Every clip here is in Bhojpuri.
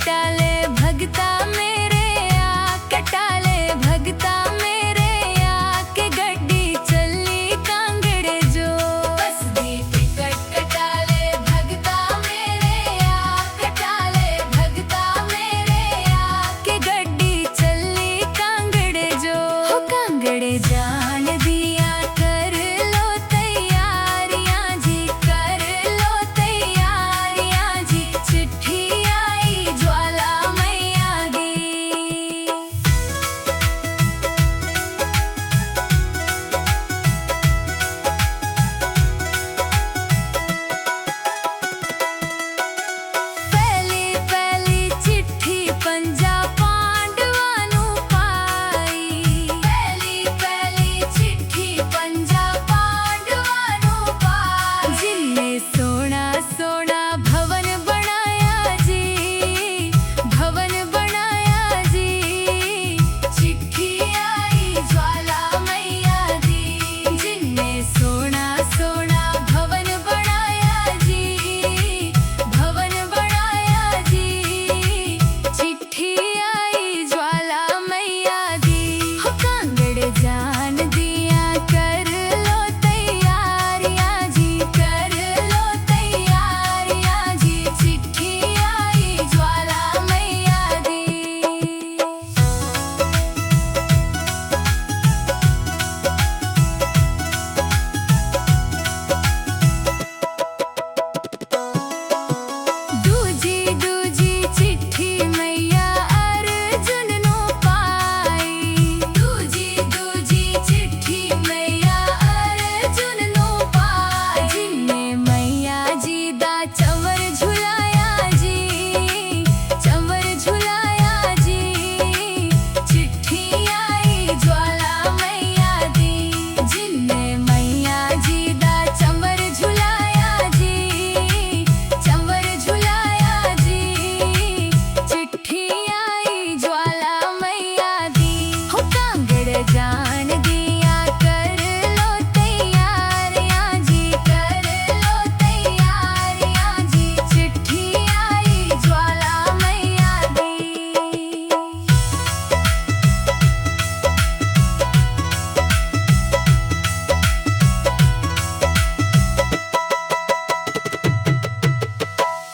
कटाले भगता मेरे आ कटाले भगता मेरे आ के गड्डी चली कांगड़े जो बस दी टिकट कटाले भगता मेरे आ कटाले भगता मेरे आ के गड्डी चली कांगड़े जो हो कांगड़े जान दिया कर लो तैयारियां जी कर लो तैयारियां जी चिट्ठी आई ज्वाला मैया दी। पहली पहली चिट्ठी पंजा पांडवां नू पाई पहली पहली चिट्ठी पंजा पांडवां नू पाई जिन्ने सोना सोना भवन बनाया जी भवन बनाया जी चिट्ठी आई ज्वाला मैया दी जिन्ने सोना सोना भवन बनाया जी भवन बनाया जी चिट्ठी आई ज्वाला मैया दी हो कांगड़े जान दिया कर लो तैयारियां जी कर लो तैयारियां जी चिट्ठी आई ज्वाला मैया दी। दूजी दूजी चिट्ठी मैया अर्जुन नू पाई दूजी दूजी चिट्ठी मैया अर्जुन नू पाई जिन्ने मैया जी दा चंवर झुलाया जी चंवर झुलाया जी चिट्ठी आई ज्वाला मैया दी जिन्ने मैया जी दा चंवर झुलाया जी चंवर झुलाया जी चिट्ठी आई ज्वाला मैया दी हो कांगड़ जान दिया कर लो तैयारियां जी कर लो तैयारियां जी चिट्ठी आई ज्वाला मैया दी।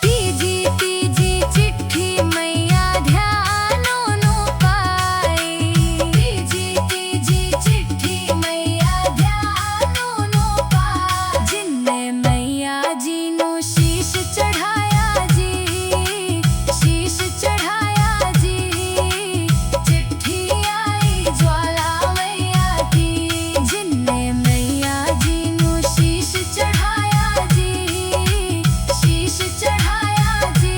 तीजी तीजी चिट्ठी मैया ध्यानो नू पाई तीजी तीजी चिट्ठी मैया ध्यानो नू पाई जिन्ने मैया जी नू शीश चढ़ाया जी शीश चढ़ाया जी चिट्ठी आई ज्वाला मैया दी जिन्ने मैया जी नू शीश चढ़ाया जी शीश चढ़ाया जी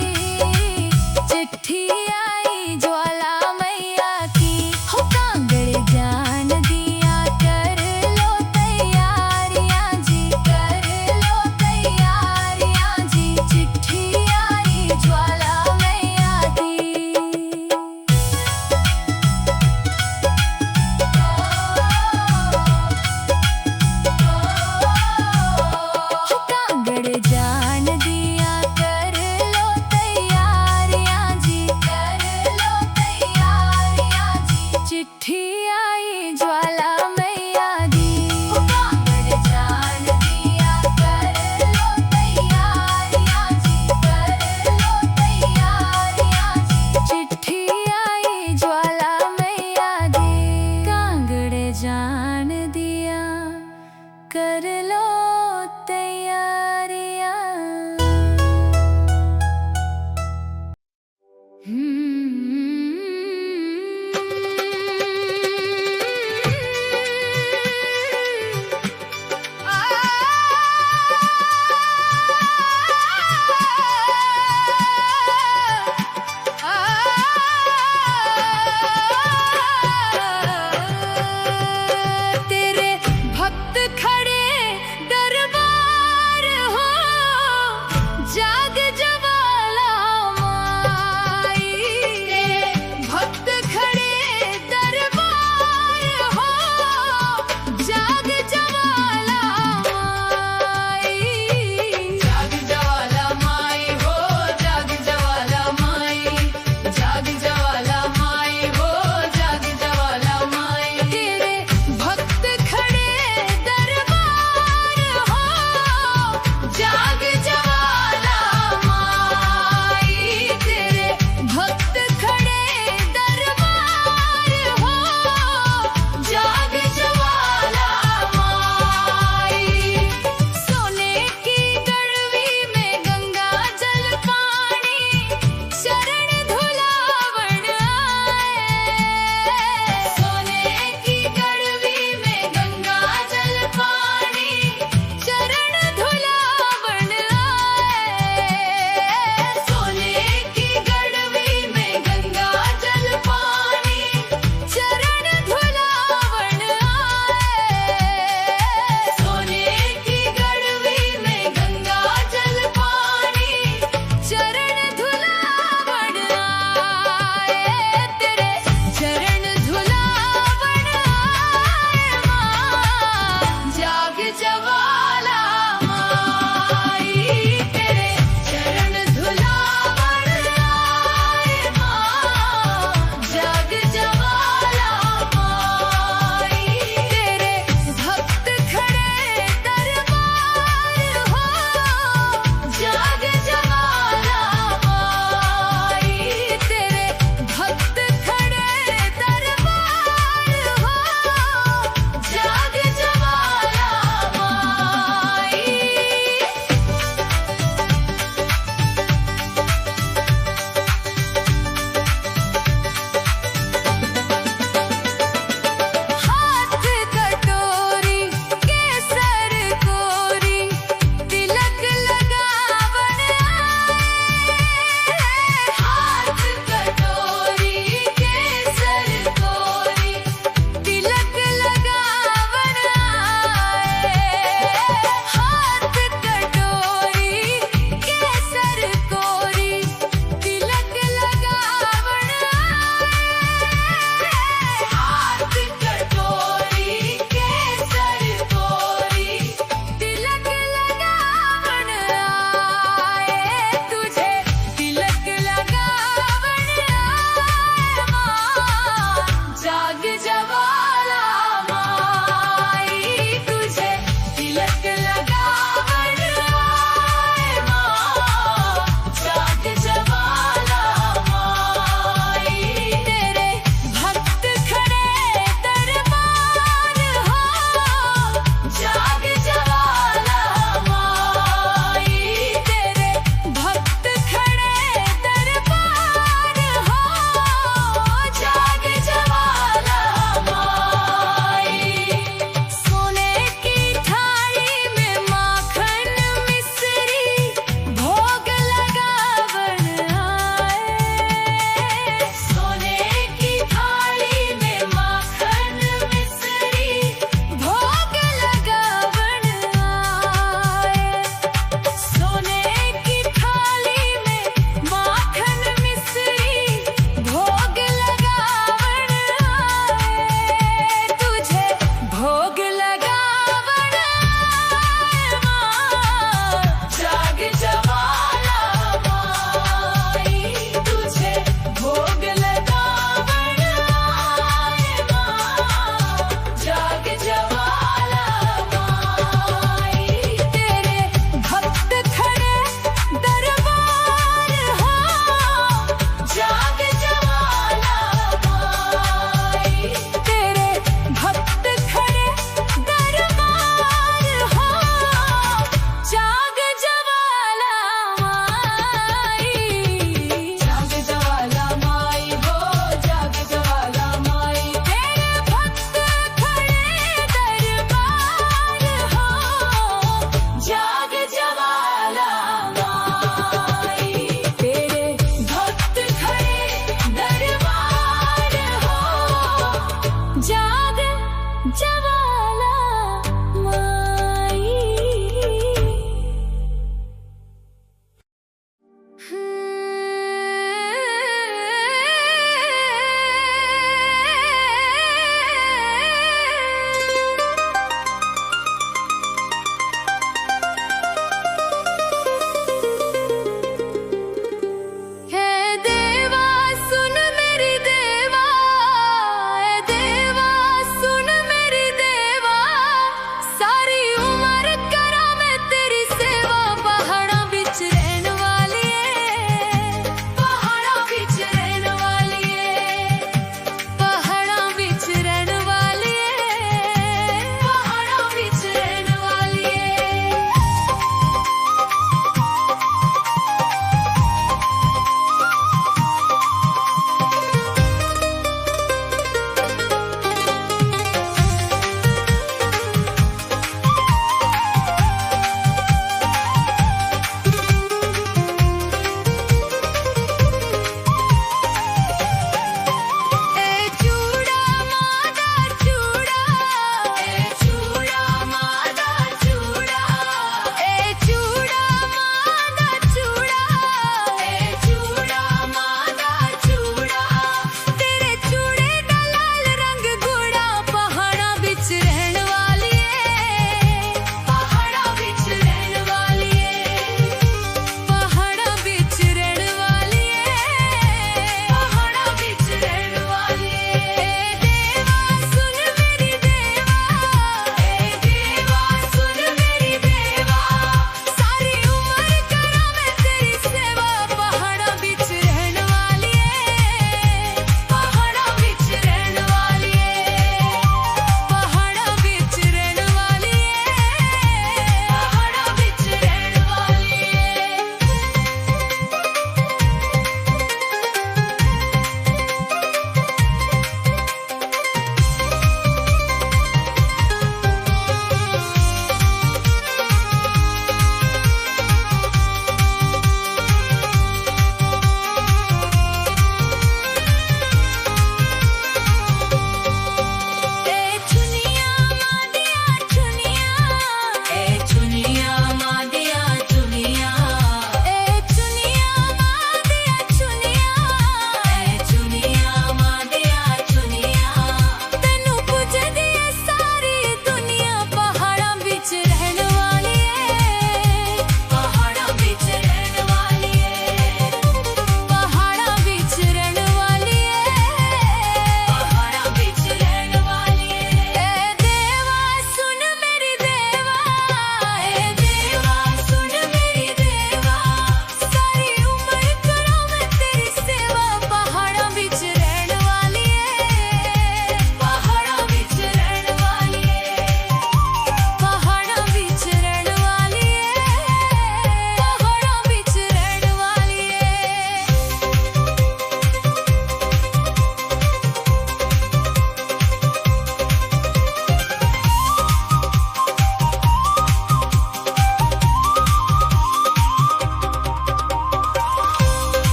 चिट्ठी आई ज्वाला मैया की हो कांगड़ जान दिया कर लो तैयारियां जी कर लो तैयारियां जी चिट्ठी आई ज्वाला मैया दी। हो कांगड़ जान दिया कर लो तैयारियां जी कर लो तैयारियां जी चिट्ठी आई ज्वाला मैया दी हो कांगड़ जान दिया कर लो तैयारियां जी कर लो तैयारियां जी चिट्ठी आई ज्वाला मैया दी कांगड़ जान दिया कर